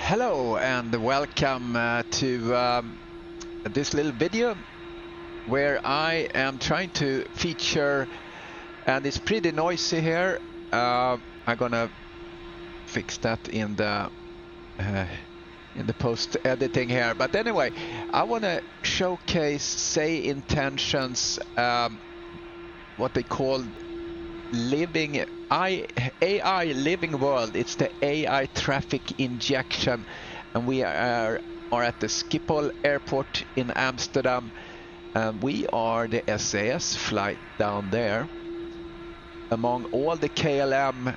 Hello and welcome to this little video where I am trying to feature, and it's pretty noisy here. I'm gonna fix that in the post editing here. But anyway, I want to showcase Say Intentions, what they call living AI living world. It's the AI traffic injection, and we are at the Schiphol airport in Amsterdam. We are the SAS flight down there. Among all the KLM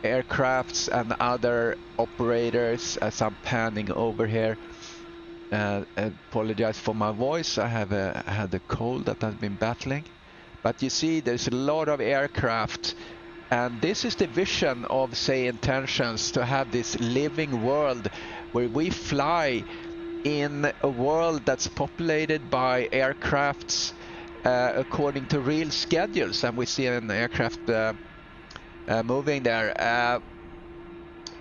aircrafts and other operators, as I'm panning over here, apologize for my voice. I have had a cold that I've been battling. But you see, there's a lot of aircraft, and this is the vision of Say Intentions, to have this living world where we fly in a world that's populated by aircrafts according to real schedules. And we see an aircraft moving there.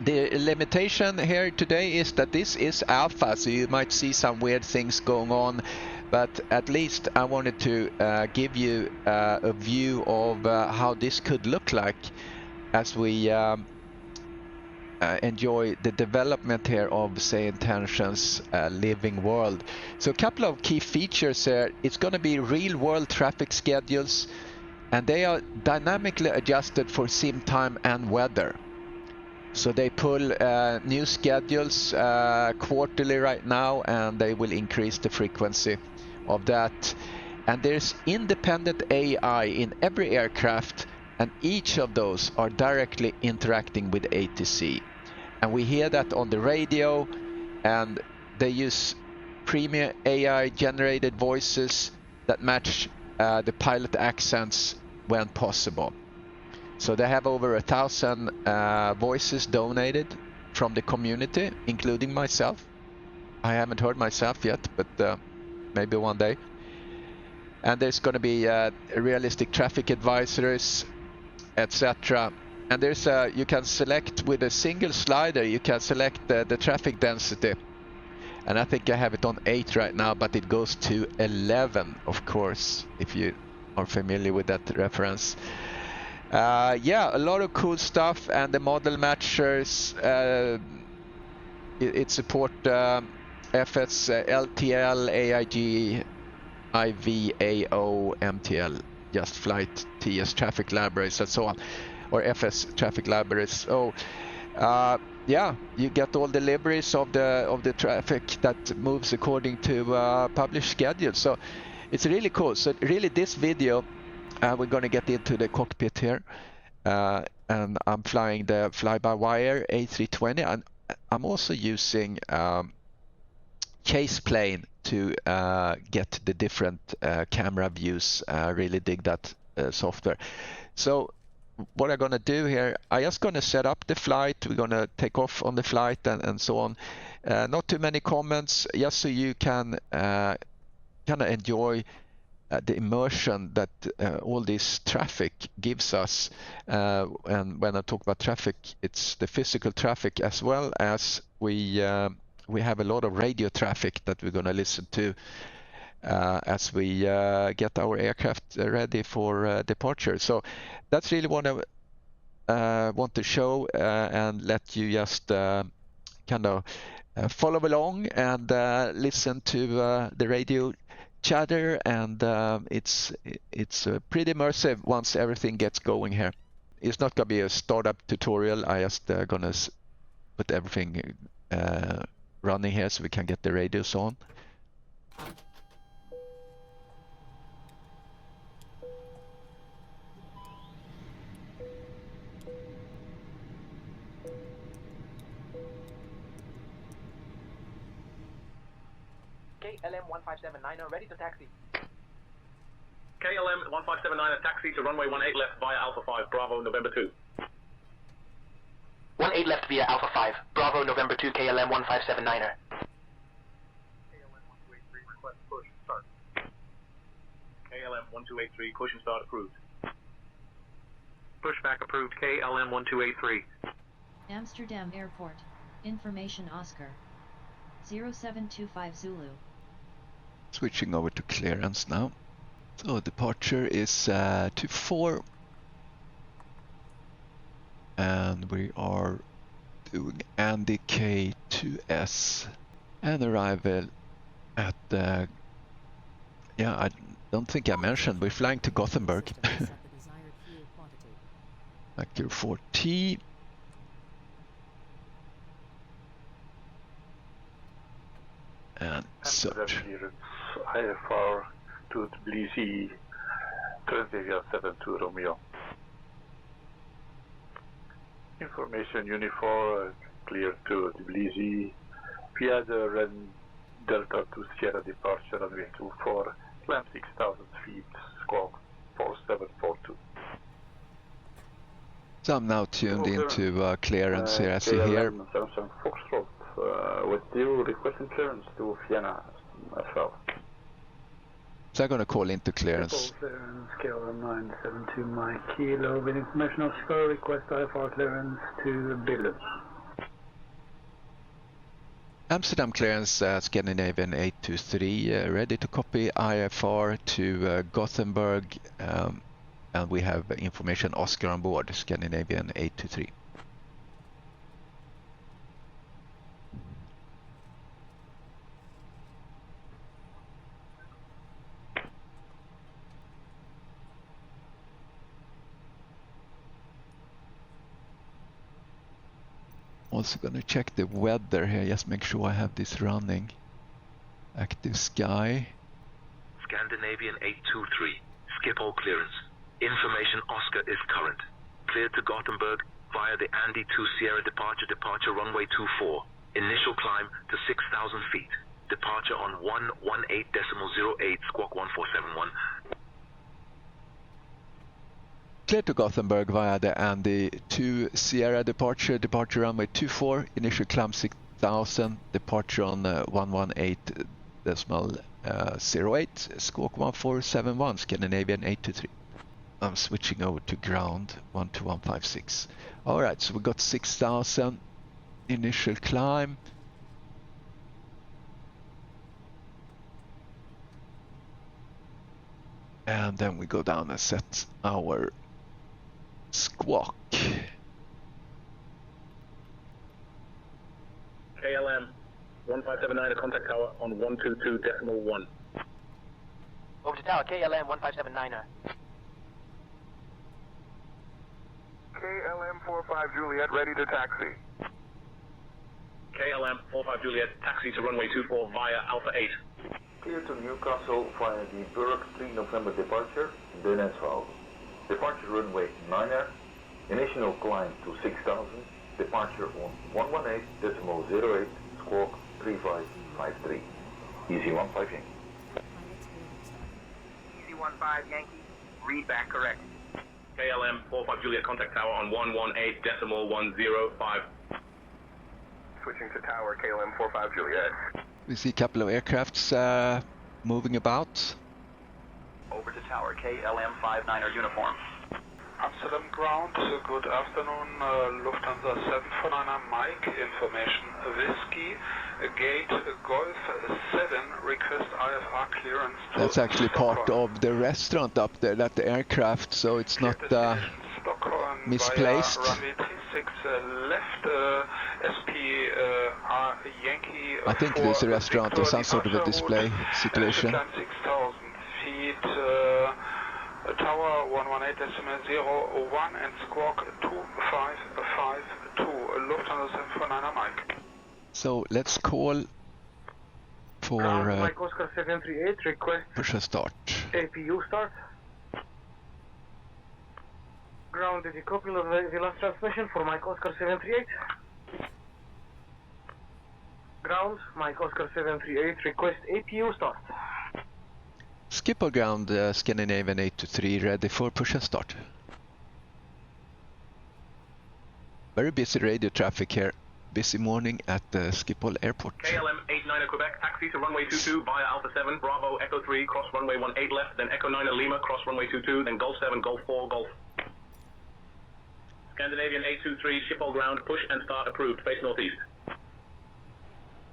The limitation here today is that this is alpha, so you might see some weird things going on, but at least I wanted to give you a view of how this could look like as we enjoy the development here of Say Intentions living world. So a couple of key features here. It's going to be real world traffic schedules, and they are dynamically adjusted for sim time and weather. So they pull new schedules quarterly right now, and they will increase the frequency of that. And there's independent AI in every aircraft, and each of those are directly interacting with ATC. And we hear that on the radio, and they use premium AI generated voices that match the pilot accents when possible. So they have over 1,000 voices donated from the community, including myself. I haven't heard myself yet, but maybe one day. And there's going to be realistic traffic advisors, etc. And there's you can select with a single slider, you can select the traffic density. And I think I have it on 8 right now, but it goes to 11, of course, if you are familiar with that reference. Yeah, a lot of cool stuff, and the model matchers, it support FS, LTL, AIG, IVAO, MTL, Just Flight, TS traffic libraries, and so on, or FS traffic libraries. So yeah, you get all the libraries of the traffic that moves according to published schedules. So it's really cool. So really, this video, we're going to get into the cockpit here, and I'm flying the fly-by-wire A320, and I'm also using chase plane to get the different camera views. I really dig that software. So what I'm going to do here, I'm just going to set up the flight. We're going to take off on the flight and so on. Not too many comments, just so you can kind of enjoy the immersion that all this traffic gives us. And when I talk about traffic, it's the physical traffic, as well as we have a lot of radio traffic that we're going to listen to as we get our aircraft ready for departure. So that's really what I want to show, and let you just kind of follow along and listen to the radio chatter, and it's pretty immersive once everything gets going here. It's not gonna be a startup tutorial. I just gonna put everything running here so we can get the radios on. KLM 1579 ready to taxi. KLM 1579 taxi to runway 18 left via Alpha 5, Bravo, November 2. 18 left via Alpha 5, Bravo, November 2, KLM 1579er. KLM 1283 request push start. KLM 1283 push and start approved. Pushback approved, KLM 1283. Amsterdam Airport. Information Oscar. 0725 Zulu. Switching over to clearance now. So departure is 24. And we are doing Andy K2S. And arrival at the... Yeah, I don't think I mentioned, we're flying to Gothenburg. Factor 4T. And search. IFR to Tbilisi, Transavia 72 Romeo. Information Unifor, clear to Tbilisi, via the Red Delta to Sierra departure runway 24, climb 6,000 feet, squawk 4742. So I'm now tuned into clearance here, as you hear. Samsung Foxtrot, with you requesting clearance to Vienna as well. So I'm going to call into clearance. Clearance, KLM 972 Mike Kilo, with information Oscar, request IFR clearance to Billund. Amsterdam clearance, Scandinavian 823, ready to copy IFR to Gothenburg, and we have information Oscar on board, Scandinavian 823. Also gonna check the weather here, just make sure I have this running. Active sky. Scandinavian 823, Schiphol clearance. Information Oscar is current. Cleared to Gothenburg via the Andy 2 Sierra departure runway 24. Initial climb to 6,000 feet. Departure on 118.08 squawk 1471. Cleared to Gothenburg via the Andy 2 Sierra departure runway 24, initial climb 6,000, departure on 118.08, squawk 1471, Scandinavian 823. I'm switching over to ground 12156. Alright, so we got 6,000, initial climb. And then we go down and set our squawk. KLM 1579 to contact tower on 122.1. Over to tower, KLM 1579er. KLM 45 Juliet, ready to taxi. KLM 45 Juliet, taxi to runway 24 via Alpha 8. Clear to Newcastle via the Burg 3 November departure, Den 12. Departure runway 9er, initial climb to 6,000, departure on 118.08, squawk 3553. Easy 15 Yankee. Easy 15 Yankee. Read back correct. KLM 45 Juliet, contact tower on 118.105. Switching to tower, KLM 45 Juliet. We see a couple of aircrafts moving about. Over to tower, KLM 59er uniform. Amsterdam ground, good afternoon, Lufthansa 749er Mike, information Whiskey, gate Golf 7, request IFR clearance to That's actually part Stockholm. of the restaurant up there, that aircraft, so it's not Stockholm misplaced. Via runway 36 left, SP Yankee. I think it is a restaurant or some sort of a display situation. 6,000 feet. Tower 118.01 and squawk 2552, Lufthansa 749er Mike. So let's call for Mike Oscar 738, request push a start. APU start. Ground, did you copy the last transmission for Mike Oscar 738? Ground, Mike Oscar 738, request APU start. Schiphol ground, Scandinavian 823, ready for push and start. Very busy radio traffic here. Busy morning at Schiphol Airport. KLM 89er Quebec, taxi to runway 22 via Alpha 7, Bravo, Echo 3, cross runway 18 left, then Echo 9er Lima, cross runway 22, then Golf 7, Golf 4, Golf. Scandinavian 823, Schiphol ground, push and start approved, face northeast.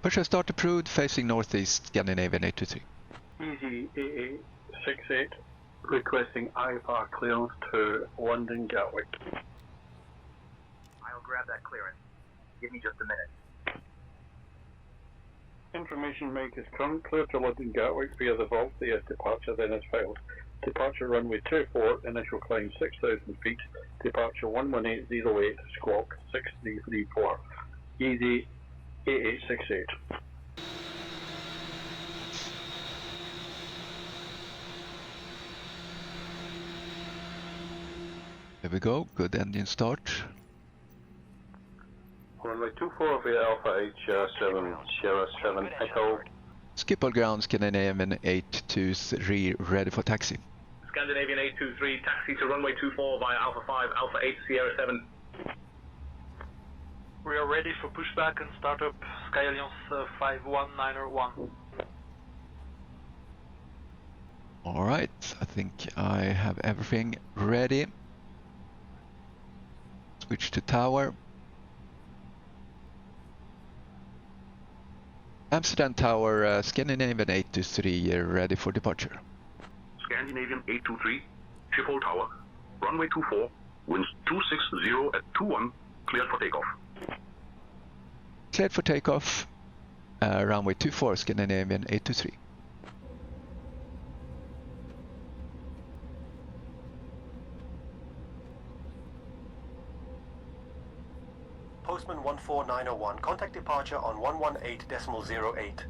Departure start approved, facing northeast, Scandinavian 823. Easy AA68, requesting IFR clearance to London Gatwick. I'll grab that clearance. Give me just a minute. Information make is current, clear to London Gatwick via the Vault DS departure, then is failed. Departure runway 24, initial climb 6,000 feet, departure 11808, squawk 6334. Easy AA68. There we go, good engine start. Runway 24 via Alpha H7, Sierra 7 Echo. Skip all ground, Scandinavian 823, ready for taxi. Scandinavian 823, taxi to runway 24 via Alpha 5, Alpha 8, Sierra 7. We are ready for pushback and startup. Sky Alliance 51901. Alright, I think I have everything ready. Switch to tower. Amsterdam Tower, Scandinavian 823, ready for departure. Scandinavian 823, Schiphol Tower, runway 24, winds 260 at 21, cleared for takeoff. Cleared for takeoff, runway 24, Scandinavian 823. Postman 14901, contact departure on 118.08.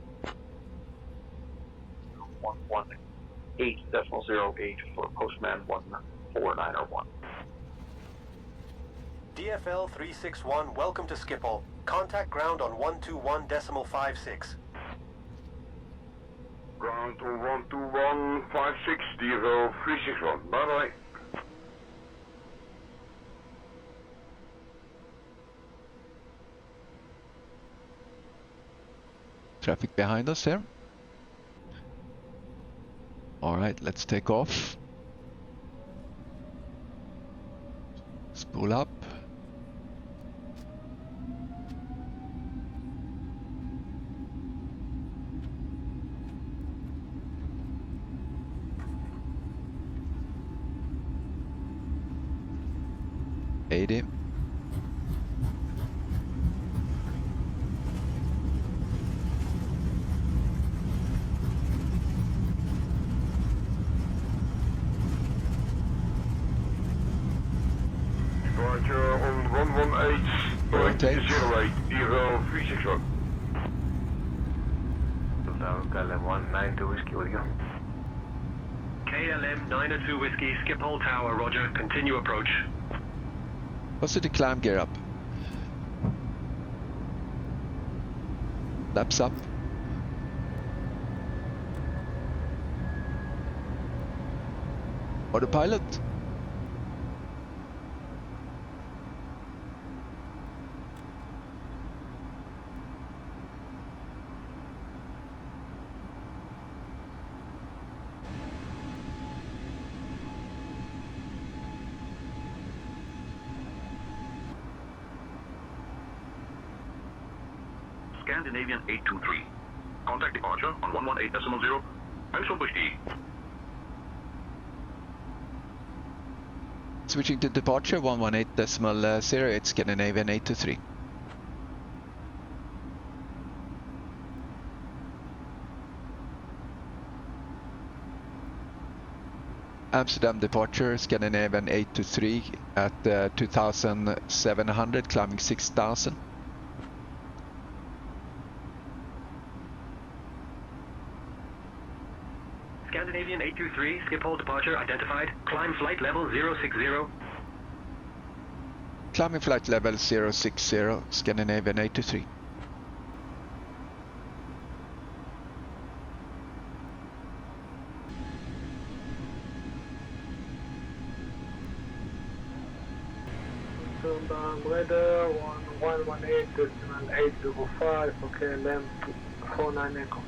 118.08 for Postman 14901. DFL 361, welcome to Schiphol. Contact ground on 121.56. Ground to 12156, DFL 361. Bye bye. Traffic behind us here. Alright, let's take off. Spool up. $80. Departure on 118.08, DFL 361. KLM 192 Whiskey, with you. KLM 902 Whiskey, Schiphol Tower, roger, continue approach. What's the climb gear up? Laps up. Autopilot. Scandinavian 823, contact departure on 118.0, Angstrom push D. Switching to departure 118.08, Scandinavian 823. Amsterdam departure, Scandinavian 823 at 2,700, climbing 6,000. Scandinavian 823, Schiphol departure identified. Climb flight level 060. Climbing flight level 060, Scandinavian 823. Sundown weather 1118.805 for KLM 49 Echo.